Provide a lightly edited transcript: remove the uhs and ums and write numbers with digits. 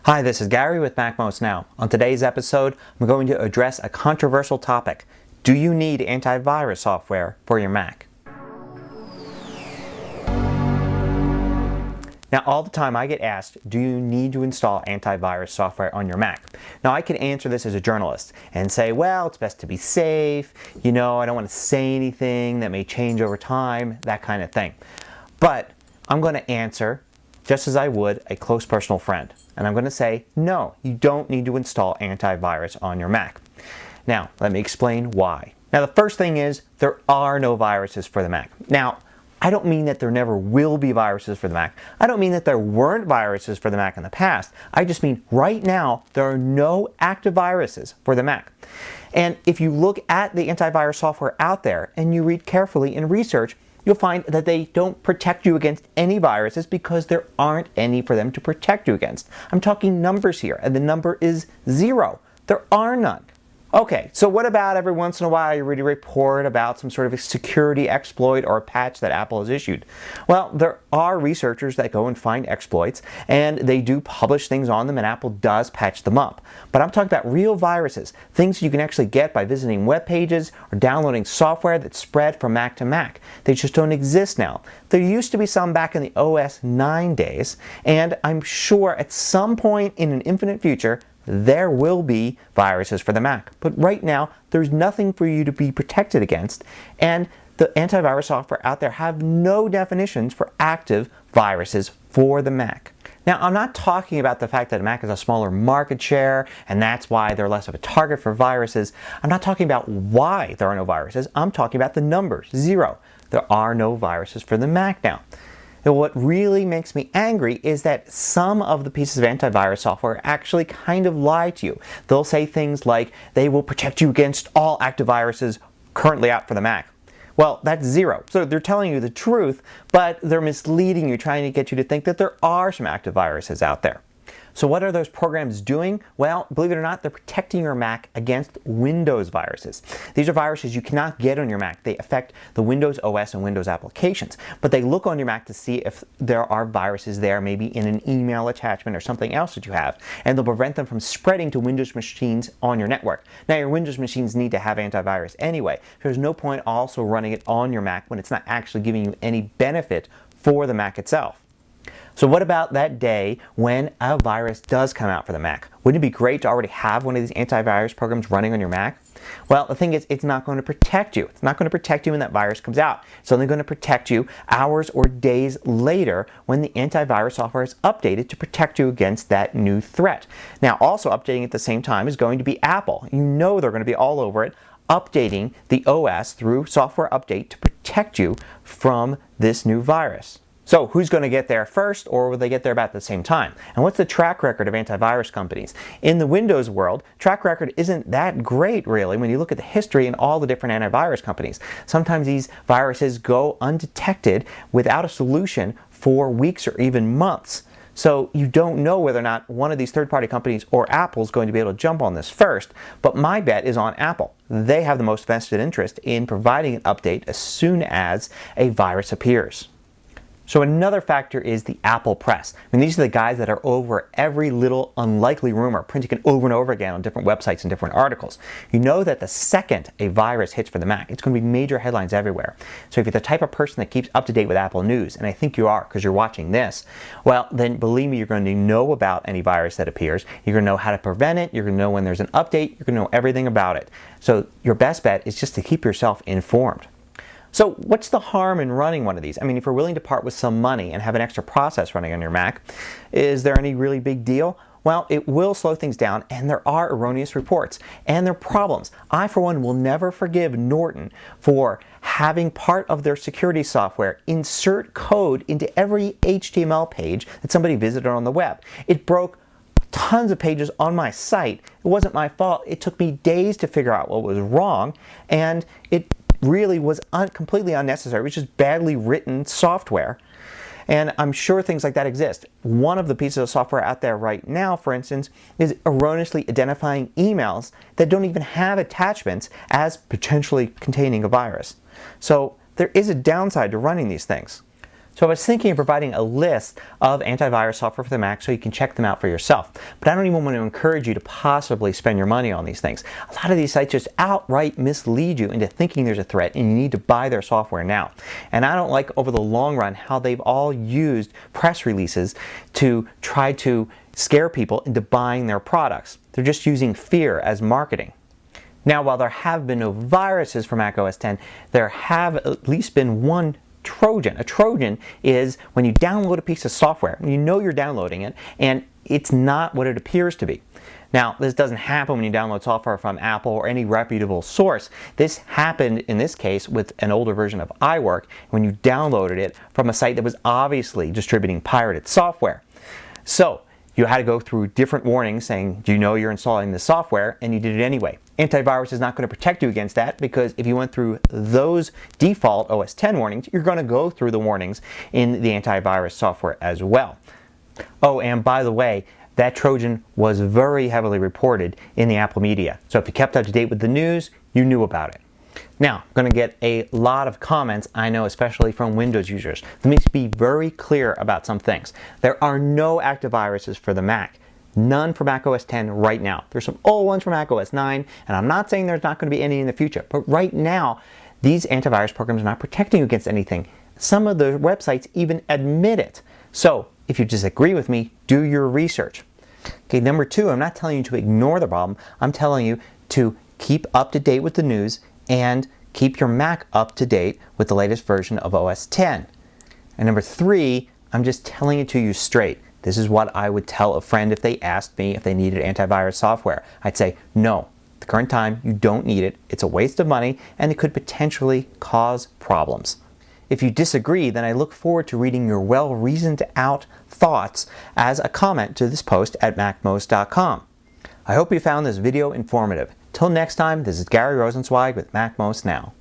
Hi, this is Gary with MacMost Now. On today's episode, I'm going to address a controversial topic. Do you need antivirus software for your Mac? Now, all the time I get asked, do you need to install antivirus software on your Mac? Now, I can answer this as a journalist and say, well, it's best to be safe. I don't want to say anything that may change over time, that kind of thing. But I'm going to answer just as I would a close personal friend. And I'm going to say, no, you don't need to install antivirus on your Mac. Now, let me explain why. Now, the first thing is there are no viruses for the Mac. Now, I don't mean that there never will be viruses for the Mac. I don't mean that there weren't viruses for the Mac in the past. I just mean right now there are no active viruses for the Mac. And if you look at the antivirus software out there and you read carefully in research, you'll find that they don't protect you against any viruses because there aren't any for them to protect you against. I'm talking numbers here, and the number is 0. There are none. Okay, so what about every once in a while you read a report about some sort of a security exploit or a patch that Apple has issued? Well, there are researchers that go and find exploits, and they do publish things on them, and Apple does patch them up. But I'm talking about real viruses, things you can actually get by visiting web pages or downloading software that's spread from Mac to Mac. They just don't exist now. There used to be some back in the OS 9 days, and I'm sure at some point in an infinite future, there will be viruses for the Mac. But right now, there's nothing for you to be protected against, and the antivirus software out there have no definitions for active viruses for the Mac. Now, I'm not talking about the fact that Mac has a smaller market share, and that's why they're less of a target for viruses. I'm not talking about why there are no viruses. I'm talking about the numbers, 0. There are no viruses for the Mac now. And what really makes me angry is that some of the pieces of antivirus software actually kind of lie to you. They'll say things like, they will protect you against all active viruses currently out for the Mac. Well, that's 0. So they're telling you the truth, but they're misleading you, trying to get you to think that there are some active viruses out there. So what are those programs doing? Well, believe it or not, they're protecting your Mac against Windows viruses. These are viruses you cannot get on your Mac. They affect the Windows OS and Windows applications. But they look on your Mac to see if there are viruses there, maybe in an email attachment or something else that you have. And they'll prevent them from spreading to Windows machines on your network. Now, your Windows machines need to have antivirus anyway. So there's no point also running it on your Mac when it's not actually giving you any benefit for the Mac itself. So what about that day when a virus does come out for the Mac? Wouldn't it be great to already have one of these antivirus programs running on your Mac? Well, the thing is, it's not going to protect you. It's not going to protect you when that virus comes out. It's only going to protect you hours or days later when the antivirus software is updated to protect you against that new threat. Now, also updating at the same time is going to be Apple. You know they're going to be all over it, updating the OS through software update to protect you from this new virus. So who's going to get there first, or will they get there about the same time? And what's the track record of antivirus companies? In the Windows world, track record isn't that great really when you look at the history and all the different antivirus companies. Sometimes these viruses go undetected without a solution for weeks or even months. So you don't know whether or not one of these third-party companies or Apple is going to be able to jump on this first, but my bet is on Apple. They have the most vested interest in providing an update as soon as a virus appears. So another factor is the Apple press. These are the guys that are over every little unlikely rumor, printing it over and over again on different websites and different articles. You know that the second a virus hits for the Mac, it's going to be major headlines everywhere. So if you're the type of person that keeps up to date with Apple News, and I think you are because you're watching this, well, then believe me, you're going to know about any virus that appears. You're going to know how to prevent it. You're going to know when there's an update. You're going to know everything about it. So your best bet is just to keep yourself informed. So what's the harm in running one of these? If you're willing to part with some money and have an extra process running on your Mac, is there any really big deal? Well, it will slow things down, and there are erroneous reports, and there are problems. I, for one, will never forgive Norton for having part of their security software insert code into every HTML page that somebody visited on the web. It broke tons of pages on my site. It wasn't my fault. It took me days to figure out what was wrong, and it really was completely unnecessary. It was just badly written software. And I'm sure things like that exist. One of the pieces of software out there right now, for instance, is erroneously identifying emails that don't even have attachments as potentially containing a virus. So there is a downside to running these things. So I was thinking of providing a list of antivirus software for the Mac so you can check them out for yourself. But I don't even want to encourage you to possibly spend your money on these things. A lot of these sites just outright mislead you into thinking there's a threat and you need to buy their software now. And I don't like over the long run how they've all used press releases to try to scare people into buying their products. They're just using fear as marketing. Now, while there have been no viruses for Mac OS X, there have at least been one Trojan. A Trojan is when you download a piece of software, you know you're downloading it, and it's not what it appears to be. Now, this doesn't happen when you download software from Apple or any reputable source. This happened in this case with an older version of iWork when you downloaded it from a site that was obviously distributing pirated software. So, you had to go through different warnings saying, do you know you're installing this software? And you did it anyway. Antivirus is not going to protect you against that because if you went through those default OS X warnings, you're going to go through the warnings in the antivirus software as well. Oh, and by the way, that Trojan was very heavily reported in the Apple media. So if you kept up to date with the news, you knew about it. Now, I'm going to get a lot of comments, I know, especially from Windows users. Let me be very clear about some things. There are no active viruses for the Mac. None for Mac OS X right now. There's some old ones for Mac OS 9, and I'm not saying there's not going to be any in the future. But right now, these antivirus programs are not protecting you against anything. Some of the websites even admit it. So, if you disagree with me, do your research. Okay, number two, I'm not telling you to ignore the problem. I'm telling you to keep up to date with the news and keep your Mac up to date with the latest version of OS X. And number three, I'm just telling it to you straight. This is what I would tell a friend if they asked me if they needed antivirus software. I'd say, no, at the current time, you don't need it. It's a waste of money, and it could potentially cause problems. If you disagree, then I look forward to reading your well-reasoned out thoughts as a comment to this post at MacMost.com. I hope you found this video informative. Till next time, this is Gary Rosenzweig with MacMost Now.